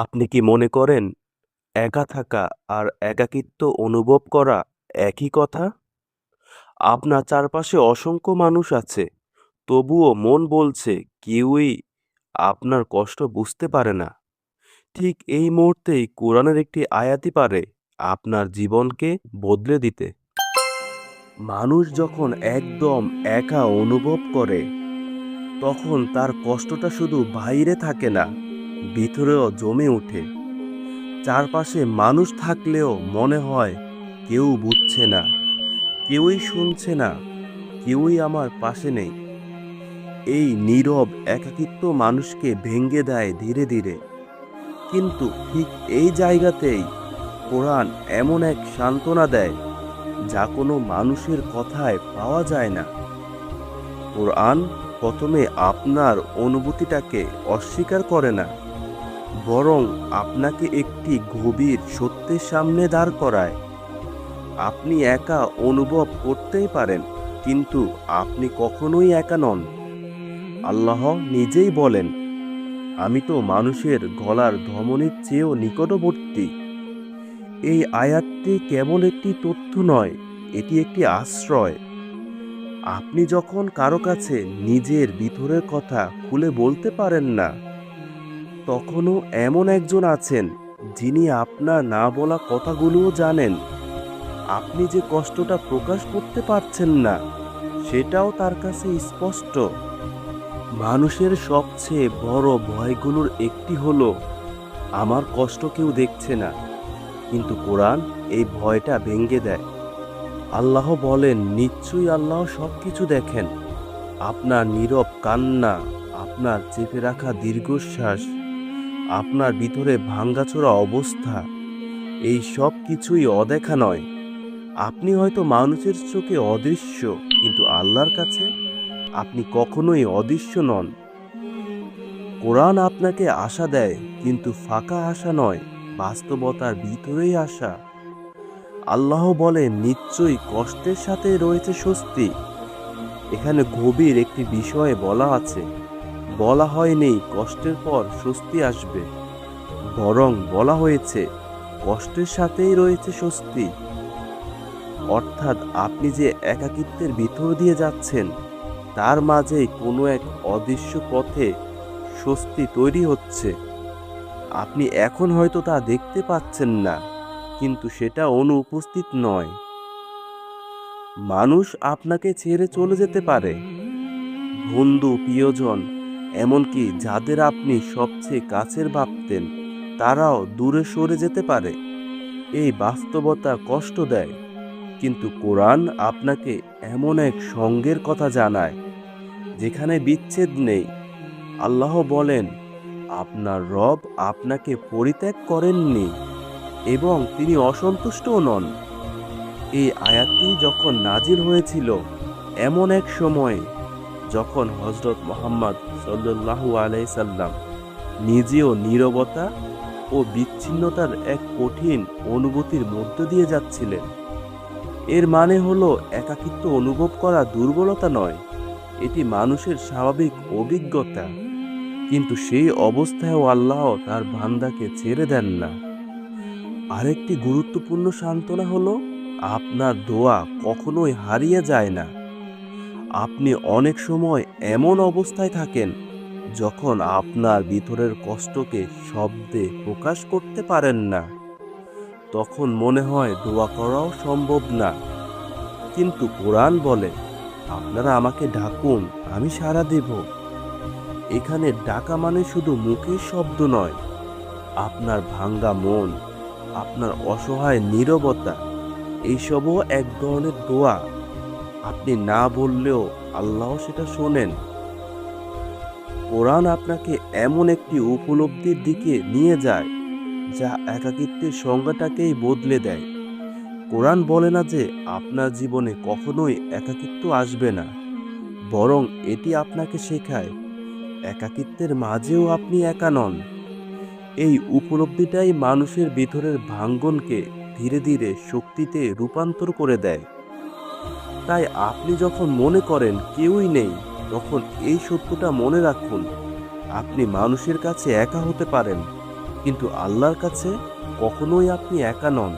আপনি কি মনে করেন একা থাকা আর একাকিত্ব অনুভব করা একই কথা? আপনার চারপাশে অসংখ্য মানুষ আছে, তবুও মন বলছে কেউই আপনার কষ্ট বুঝতে পারে না। ঠিক এই মুহূর্তেই কোরআনের একটি আয়াতই পারে আপনার জীবনকে বদলে দিতে। মানুষ যখন একদম একা অনুভব করে, তখন তার কষ্টটা শুধু বাইরে থাকে না, ভিতরেও জমে ওঠে। চারপাশে মানুষ থাকলেও মনে হয় কেউ বুঝছে না, কেউই শুনছে না, কেউই আমার পাশে নেই। এই নীরব একাকিত্ব মানুষকে ভেঙে দেয় ধীরে ধীরে। কিন্তু ঠিক এই জায়গাতেই কোরআন এমন এক সান্ত্বনা দেয় যা কোনো মানুষের কথায় পাওয়া যায় না। কোরআন প্রথমে আপনার অনুভূতিটাকে অস্বীকার করে না, বরং আপনাকে একটি গভীর সত্যের সামনে দাঁড় করায়। আপনি একা অনুভব করতেই পারেন, কিন্তু আপনি কখনোই একা নন। আল্লাহ নিজেই বলেন, আমি তো মানুষের গলার ধমনীর চেয়েও নিকটবর্তী। এই আয়াতটি কেবল একটি তথ্য নয়, এটি একটি আশ্রয়। আপনি যখন কারো কাছে নিজের ভিতরের কথা খুলে বলতে পারেন না, তখনও এমন একজন আছেন যিনি আপনার না বলা কথাগুলোও জানেন। আপনি যে কষ্টটা প্রকাশ করতে পারছেন না, সেটাও তার কাছে স্পষ্ট। মানুষের সবচেয়ে বড় ভয়গুলোর একটি হলো আমার কষ্ট কেউ দেখছে না, কিন্তু কোরআন এই ভয়টা ভেঙে দেয়। আল্লাহ বলেন, নিশ্চয়ই আল্লাহ সবকিছু দেখেন। আপনার নীরব কান্না, আপনার চেপে রাখা দীর্ঘশ্বাস, আপনার ভিতরে ভাঙ্গাচোরা অবস্থা, এই সব কিছুই অদেখা নয়। আপনি হয়তো মানুষের চোখে অদৃশ্য, কিন্তু আল্লাহর কাছে আপনি কখনোই অদৃশ্য নন। কোরআন আপনাকে আশা দেয়, কিন্তু ফাঁকা আশা নয়, বাস্তবতার ভিতরেই আশা। আল্লাহ বলেন, নিশ্চয়ই কষ্টের সাথে রয়েছে স্বস্তি। এখানে গভীর একটি বিষয়ে বলা আছে, বলা হয়নি কষ্টের পর স্বস্তি আসবে, বরং বলা হয়েছে কষ্টের সাথেই রয়েছে স্বস্তি। অর্থাৎ আপনি যে একাকিত্বের ভিতর দিয়ে যাচ্ছেন, তার মাঝেই কোনো এক অদৃশ্য পথে স্বস্তি তৈরি হচ্ছে। আপনি এখন হয়তো তা দেখতে পাচ্ছেন না, কিন্তু সেটা অনুপস্থিত নয়। মানুষ আপনাকে ছেড়ে চলে যেতে পারে, বন্ধু, প্রিয়জন, এমনকি যাদের আপনি সবচেয়ে কাছের ভাবতেন, তারাও দূরে সরে যেতে পারে। এই বাস্তবতা কষ্ট দেয়, কিন্তু কোরআন আপনাকে এমন এক সঙ্গের কথা জানায় যেখানে বিচ্ছেদ নেই। আল্লাহ বলেন, আপনার রব আপনাকে পরিত্যাগ করেননি এবং তিনি অসন্তুষ্টও নন। এই আয়াতটি যখন নাজিল হয়েছিল, এমন এক সময়ে যখন হযরত মুহাম্মদ সাল্লাল্লাহু আলাইহি সাল্লাম নিজেও নীরবতা ও বিচ্ছিন্নতার এক কঠিন অনুভূতির মধ্য দিয়ে যাচ্ছিলেন। এর মানে হলো একাকিত্ব অনুভব করা দুর্বলতা নয়, এটি মানুষের স্বাভাবিক অভিজ্ঞতা। কিন্তু সেই অবস্থায়ও আল্লাহ তার বান্দাকে ছেড়ে দেন না। আরেকটি গুরুত্বপূর্ণ সান্ত্বনা হলো, আপনার দোয়া কখনোই হারিয়ে যায় না। আপনি অনেক সময় এমন অবস্থায় থাকেন যখন আপনার ভিতরের কষ্টকে শব্দে প্রকাশ করতে পারেন না। তখন মনে হয় দোয়া করাও সম্ভব না। কিন্তু কোরআন বলে, আপনারা আমাকে ডাকুন, আমি সাড়া দেব। এখানে ডাকা মানে শুধু মুখের শব্দ নয়, আপনার ভাঙ্গা মন, আপনার অসহায় নীরবতা, এইসবও এক ধরনের দোয়া। আপনি না বললেও আল্লাহ সেটা শোনেন। কোরআন আপনাকে এমন একটি উপলব্ধির দিকে নিয়ে যায় যা একাকিত্বের সংজ্ঞাটাকেই বদলে দেয়। কোরআন বলে না যে আপনার জীবনে কখনোই একাকিত্ব আসবে না, বরং এটি আপনাকে শেখায় একাকিত্বের মাঝেও আপনি একা নন। এই উপলব্ধিটাই মানুষের ভিতরের ভাঙ্গনকে ধীরে ধীরে শক্তিতে রূপান্তর করে দেয়। তাই আপনি যখন মনে করেন কেউই নেই, তখন এই সত্যটা মনে রাখুন, আপনি মানুষের কাছে একা হতে পারেন, কিন্তু আল্লাহর কাছে কখনোই আপনি একা নন।